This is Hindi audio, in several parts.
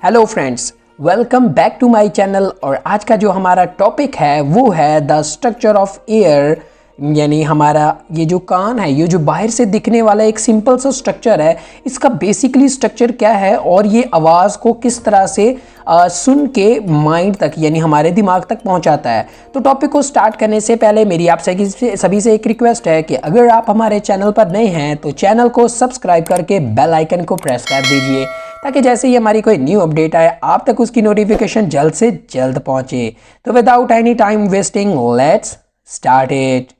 Hello friends, welcome back to my channel. और आज का जो हमारा टॉपिक है वो है द स्ट्रक्चर ऑफ ईयर, यानी हमारा ये जो कान है, ये जो बाहर से दिखने वाला एक सिंपल सा स्ट्रक्चर है, इसका बेसिकली स्ट्रक्चर क्या है और ये आवाज़ को किस तरह से सुन के माइंड तक यानी हमारे दिमाग तक पहुंचाता है। तो टॉपिक को स्टार्ट करने से पहले मेरी आप सभी से एक रिक्वेस्ट है कि अगर आप हमारे चैनल पर नए हैं तो चैनल को सब्सक्राइब करके बेल आइकन को प्रेस कर दीजिए, ताकि जैसे ही हमारी कोई न्यू अपडेट आए आप तक उसकी नोटिफिकेशन जल्द से जल्द पहुंचे। तो without any time wasting, let's start it.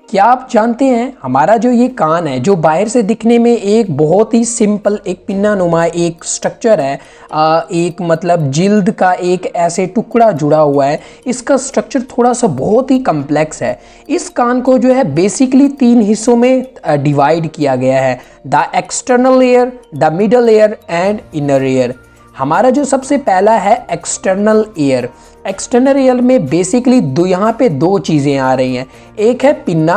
क्या आप जानते हैं हमारा जो ये कान है, जो बाहर से दिखने में एक बहुत ही सिंपल एक पिन्ना नुमा एक स्ट्रक्चर है, एक मतलब जिल्द का एक ऐसे टुकड़ा जुड़ा हुआ है, इसका स्ट्रक्चर थोड़ा सा बहुत ही कम्प्लेक्स है। इस कान को जो है बेसिकली 3 हिस्सों में डिवाइड किया गया है, the external ear, the middle ear and inner ear. हमारा जो सबसे पहला है एक्सटर्नल ईयर। एक्सटर्नल ईयर में बेसिकली यहाँ पे 2 चीज़ें आ रही हैं, एक है पिन्ना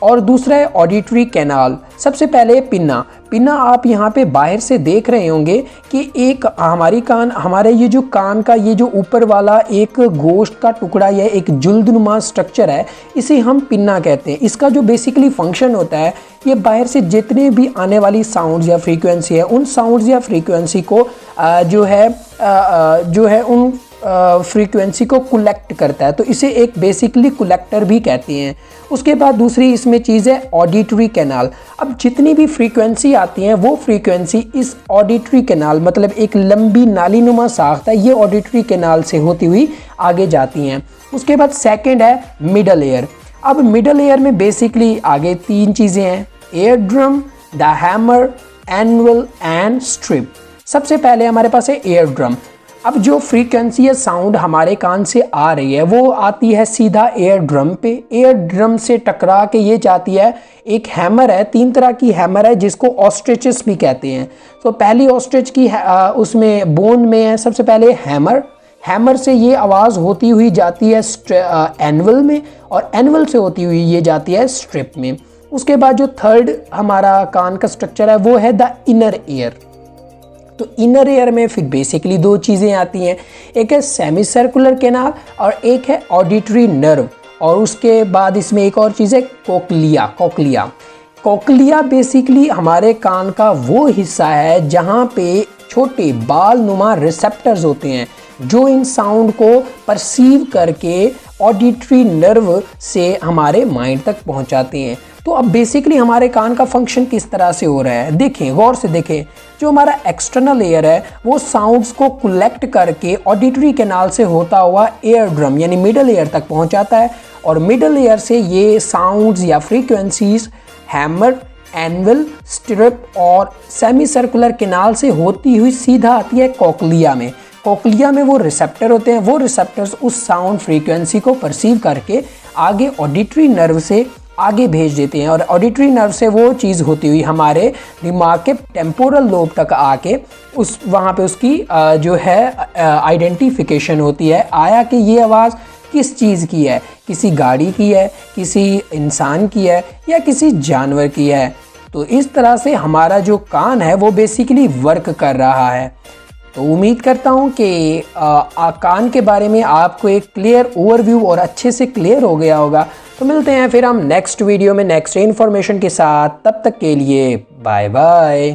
और दूसरा है ऑडिटरी कैनाल। सबसे पहले पिन्ना आप यहाँ पे बाहर से देख रहे होंगे कि एक हमारे ये जो कान का ये जो ऊपर वाला एक गोश्त का टुकड़ा या एक जुल्दनुमा स्ट्रक्चर है, इसे हम पिन्ना कहते हैं। इसका जो बेसिकली फंक्शन होता है, ये बाहर से जितने भी आने वाली साउंड्स या फ्रीक्वेंसी है, उन साउंड्स या फ्रीक्वेंसी को जो है उन फ्रीक्वेंसी को कलेक्ट करता है, तो इसे एक बेसिकली कलेक्टर भी कहते हैं। उसके बाद दूसरी इसमें चीज़ है ऑडिटरी कैनाल। अब जितनी भी फ्रीक्वेंसी आती हैं वो फ्रीक्वेंसी इस ऑडिटरी कैनाल, मतलब एक लंबी नालीनुमा साख्त है, ये ऑडिटरी कैनाल से होती हुई आगे जाती हैं। उसके बाद सेकंड है मिडल ईयर। अब मिडल ईयर में बेसिकली आगे 3 चीज़ें हैं, air drum, the hammer, annual and strip. सबसे पहले हमारे पास है एयर ड्रम। अब जो फ्रीक्वेंसी या साउंड हमारे कान से आ रही है वो आती है सीधा एयर ड्रम पे। एयर ड्रम से टकरा के ये जाती है, एक हैमर है, 3 तरह की हैमर है जिसको ऑस्ट्रिचेस भी कहते हैं। तो पहली ऑस्ट्रिच की उसमें बोन में है सबसे पहले हैमर से ये आवाज़ होती हुई जाती है एनुअल में, और एनुअल से होती हुई ये जाती है स्ट्रिप में। उसके बाद जो थर्ड हमारा कान का स्ट्रक्चर है वो है द इनर ईयर। तो इनर ईयर में फिर बेसिकली 2 चीज़ें आती हैं, एक है सेमी सर्कुलर कैनाल और एक है ऑडिटरी नर्व। और उसके बाद इसमें एक और चीज़ है कोक्लिया बेसिकली हमारे कान का वो हिस्सा है जहाँ पे छोटे बाल नुमा रिसेप्टर्स होते हैं जो इन साउंड को परसीव करके ऑडिटरी नर्व से हमारे माइंड तक पहुँचाते हैं। तो अब बेसिकली हमारे कान का फंक्शन किस तरह से हो रहा है, देखें, गौर से देखें। जो हमारा एक्सटर्नल ईयर है वो साउंड्स को कलेक्ट करके ऑडिटरी कैनाल से होता हुआ एयर ड्रम यानी मिडल ईयर तक पहुंचाता है, और मिडल ईयर से ये साउंड्स या फ्रीक्वेंसीज हैमर, एनुअल, स्टिरप और सेमी सर्कुलर कैनाल से होती हुई सीधा आती है कोक्लिया में। कोक्लिया में वो रिसेप्टर होते हैं, वो रिसेप्टर्स उस साउंड फ्रीक्वेंसी को परसीव करके आगे ऑडिटरी नर्व से आगे भेज देते हैं, और ऑडिटरी नर्व से वो चीज़ होती हुई हमारे दिमाग के टेम्पोरल लोब तक आके वहाँ पे उसकी जो है आइडेंटिफिकेशन होती है, आया कि ये आवाज़ किस चीज़ की है, किसी गाड़ी की है, किसी इंसान की है या किसी जानवर की है। तो इस तरह से हमारा जो कान है वो बेसिकली वर्क कर रहा है। तो उम्मीद करता हूँ कि कान के बारे में आपको एक क्लियर ओवरव्यू और अच्छे से क्लियर हो गया होगा। तो मिलते हैं फिर हम नेक्स्ट वीडियो में नेक्स्ट इन्फॉर्मेशन के साथ, तब तक के लिए बाय बाय।